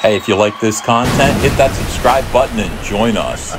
Hey, if you like this content, hit that subscribe button and join us.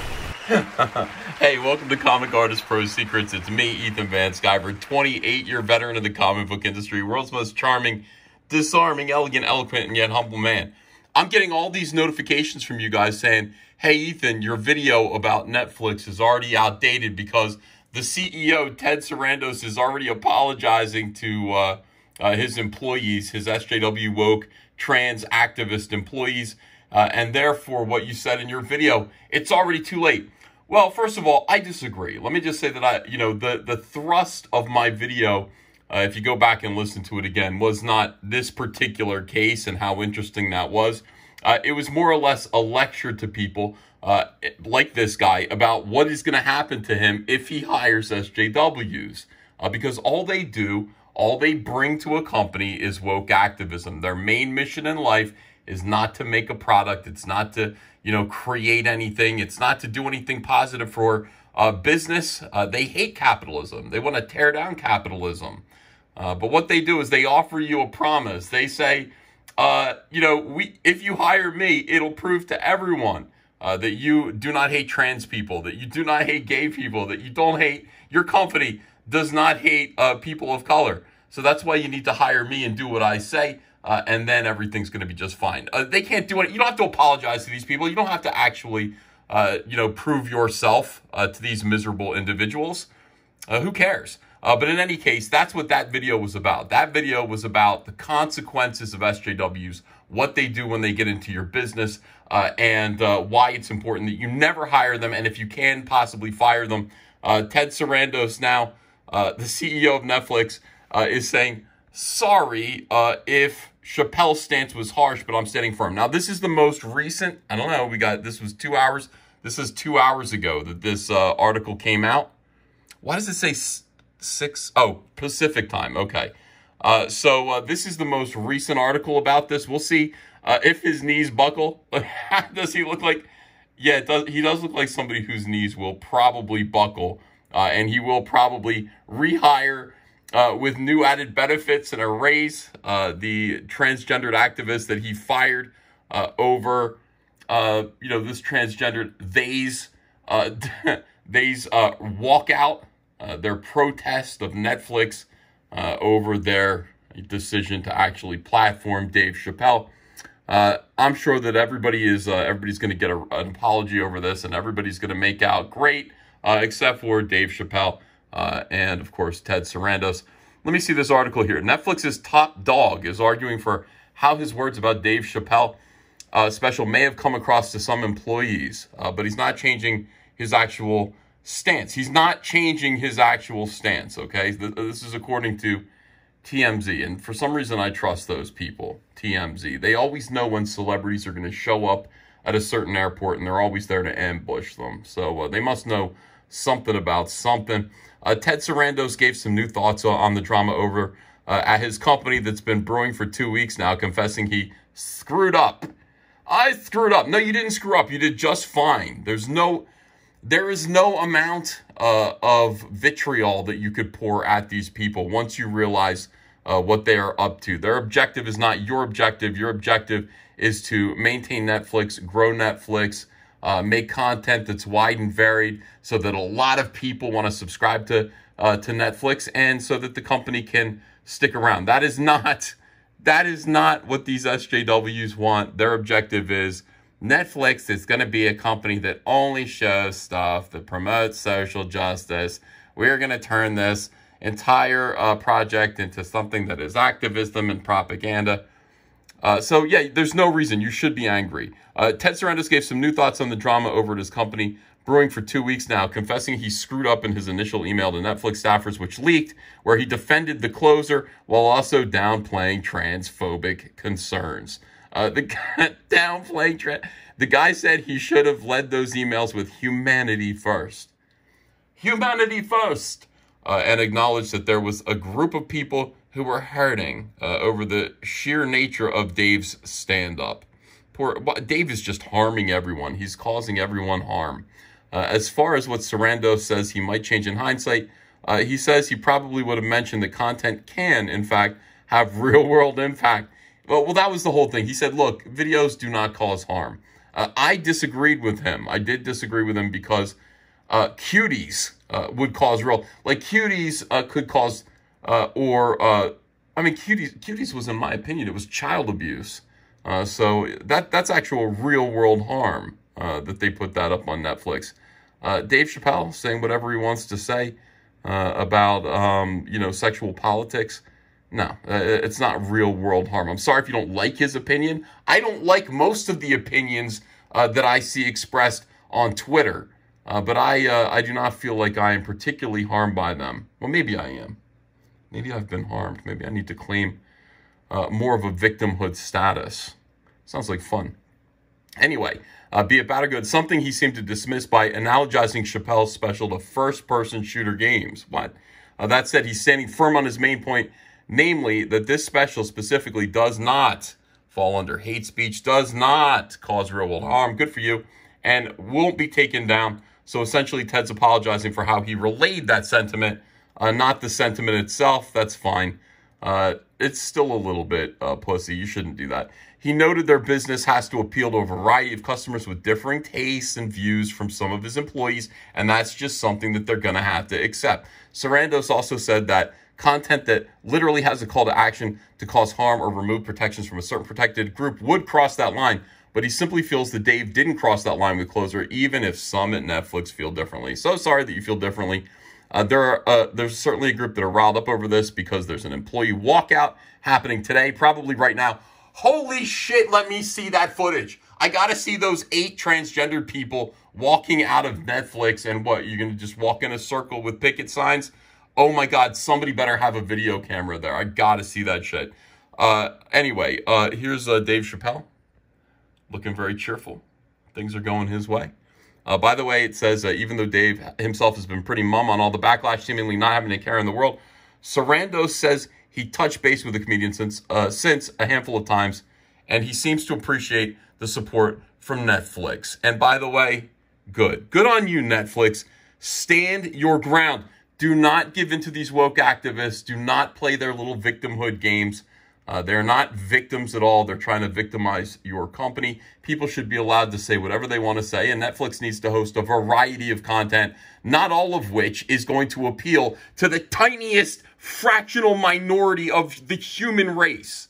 Hey, welcome to Comic Artist Pro Secrets. It's me, Ethan Van Sciver, 28-year veteran of the comic book industry, world's most charming, disarming, elegant, eloquent, and yet humble man. I'm getting all these notifications from you guys saying, hey, Ethan, your video about Netflix is already outdated because the CEO, Ted Sarandos, is already apologizing to his employees, his SJW woke trans activist employees, and therefore what you said in your video, it's already too late. Well, first of all, I disagree. Let me just say that the thrust of my video, if you go back and listen to it again, was not this particular case and how interesting that was. It was more or less a lecture to people like this guy about what is going to happen to him if he hires SJWs, because all they bring to a company is woke activism. Their main mission in life is not to make a product. It's not to, create anything. It's not to do anything positive for business. They hate capitalism. They want to tear down capitalism. But what they do is they offer you a promise. They say, if you hire me, it'll prove to everyone that you do not hate trans people, that you do not hate gay people, that you don't hate, your company does not hate people of color. So that's why you need to hire me and do what I say, and then everything's going to be just fine. They can't do it. You don't have to apologize to these people. You don't have to actually, prove yourself to these miserable individuals. Who cares? But in any case, that's what that video was about. That video was about the consequences of SJWs, what they do when they get into your business, and why it's important that you never hire them, and if you can possibly fire them. Ted Sarandos now, the CEO of Netflix, is saying, sorry if Chappelle's stance was harsh, but I'm standing firm. Now, this is the most recent, I don't know, this was 2 hours. This is 2 hours ago that this article came out. Why does it say 6? Oh, Pacific time. Okay. So this is the most recent article about this. We'll see if his knees buckle. Does he look like? Yeah, he does look like somebody whose knees will probably buckle, and he will probably rehire with new added benefits and a raise the transgendered activist that he fired over, this transgendered they's walkout, their protest of Netflix over their decision to actually platform Dave Chappelle. I'm sure that everybody's going to get an apology over this, and everybody's going to make out great, except for Dave Chappelle and, of course, Ted Sarandos. Let me see this article here. Netflix's top dog is arguing for how his words about Dave Chappelle special may have come across to some employees, but he's not changing his actual stance. He's not changing his actual stance, okay? This is according to TMZ, and for some reason I trust those people, TMZ. They always know when celebrities are going to show up at a certain airport, and they're always there to ambush them. So they must know something about something. Ted Sarandos gave some new thoughts on the drama over at his company that's been brewing for 2 weeks now, confessing he screwed up. I screwed up. No, you didn't screw up. You did just fine. There is no amount of vitriol that you could pour at these people once you realize what they are up to. Their objective is not your objective. Your objective is to maintain Netflix, grow Netflix, make content that's wide and varied so that a lot of people want to subscribe to Netflix, and so that the company can stick around. That is not what these SJWs want. Their objective is Netflix is going to be a company that only shows stuff that promotes social justice. We're going to turn this entire project into something that is activism and propaganda. So, yeah, there's no reason you should be angry. Ted Sarandos gave some new thoughts on the drama over at his company, brewing for 2 weeks now, confessing he screwed up in his initial email to Netflix staffers, which leaked, where he defended the closer while also downplaying transphobic concerns. The guy said he should have led those emails with humanity first. Humanity first! And acknowledged that there was a group of people who were hurting over the sheer nature of Dave's stand-up. Dave is just harming everyone. He's causing everyone harm. As far as what Sarando says he might change in hindsight, he says he probably would have mentioned that content can, in fact, have real-world impact. Well, that was the whole thing. He said, look, videos do not cause harm. I disagreed with him. I did disagree with him because cuties would cause real... Like, cuties could cause... cuties was, in my opinion, it was child abuse. So that's actual real-world harm that they put that up on Netflix. Dave Chappelle saying whatever he wants to say about, sexual politics. No, it's not real-world harm. I'm sorry if you don't like his opinion. I don't like most of the opinions that I see expressed on Twitter. But I do not feel like I am particularly harmed by them. Well, maybe I am. Maybe I've been harmed. Maybe I need to claim more of a victimhood status. Sounds like fun. Anyway, be it bad or good, something he seemed to dismiss by analogizing Chappelle's special to first-person shooter games. What? That said, he's standing firm on his main point, namely that this special specifically does not fall under hate speech, does not cause real-world harm, good for you, and won't be taken down. So essentially, Ted's apologizing for how he relayed that sentiment, not the sentiment itself. That's fine. It's still a little bit pussy. You shouldn't do that. He noted their business has to appeal to a variety of customers with differing tastes and views from some of his employees, and that's just something that they're going to have to accept. Sarandos also said that content that literally has a call to action to cause harm or remove protections from a certain protected group would cross that line, but he simply feels that Dave didn't cross that line with Closer, even if some at Netflix feel differently. So sorry that you feel differently. There's certainly a group that are riled up over this because there's an employee walkout happening today, probably right now. Holy shit, let me see that footage. I got to see those 8 transgendered people walking out of Netflix. And what, you're going to just walk in a circle with picket signs? Oh my God, somebody better have a video camera there. I got to see that shit. Anyway, here's Dave Chappelle. Looking very cheerful. Things are going his way. By the way, it says, even though Dave himself has been pretty mum on all the backlash, seemingly not having a care in the world, Sarando says he touched base with the comedian since a handful of times, and he seems to appreciate the support from Netflix. And by the way, good. Good on you, Netflix. Stand your ground. Do not give in to these woke activists. Do not play their little victimhood games. They're not victims at all. They're trying to victimize your company. People should be allowed to say whatever they want to say, and Netflix needs to host a variety of content, not all of which is going to appeal to the tiniest fractional minority of the human race.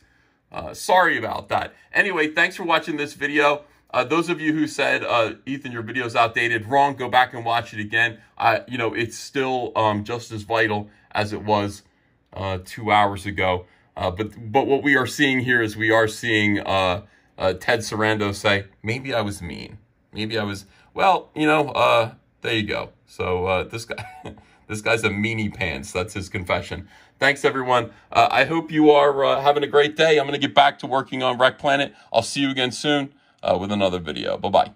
Sorry about that. Anyway, thanks for watching this video. Those of you who said, Ethan, your video's outdated, wrong, go back and watch it again. It's still just as vital as it was 2 hours ago. But what we are seeing here is we are seeing Ted Sarando say, maybe I was mean. Maybe I was, well, there you go. So this guy's a meanie pants. That's his confession. Thanks, everyone. I hope you are having a great day. I'm going to get back to working on Wreck Planet. I'll see you again soon with another video. Bye-bye.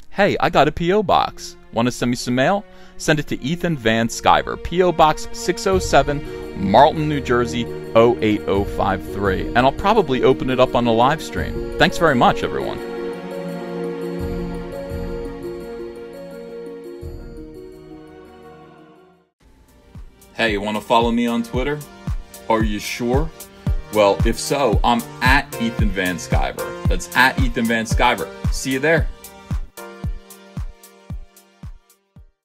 Hey, I got a P.O. box. Want to send me some mail? Send it to Ethan Van Sciver, P.O. Box 607, Marlton, New Jersey, 08053. And I'll probably open it up on the live stream. Thanks very much, everyone. Hey, you want to follow me on Twitter? Are you sure? Well, if so, I'm at Ethan Van Sciver. That's at Ethan Van Sciver. See you there.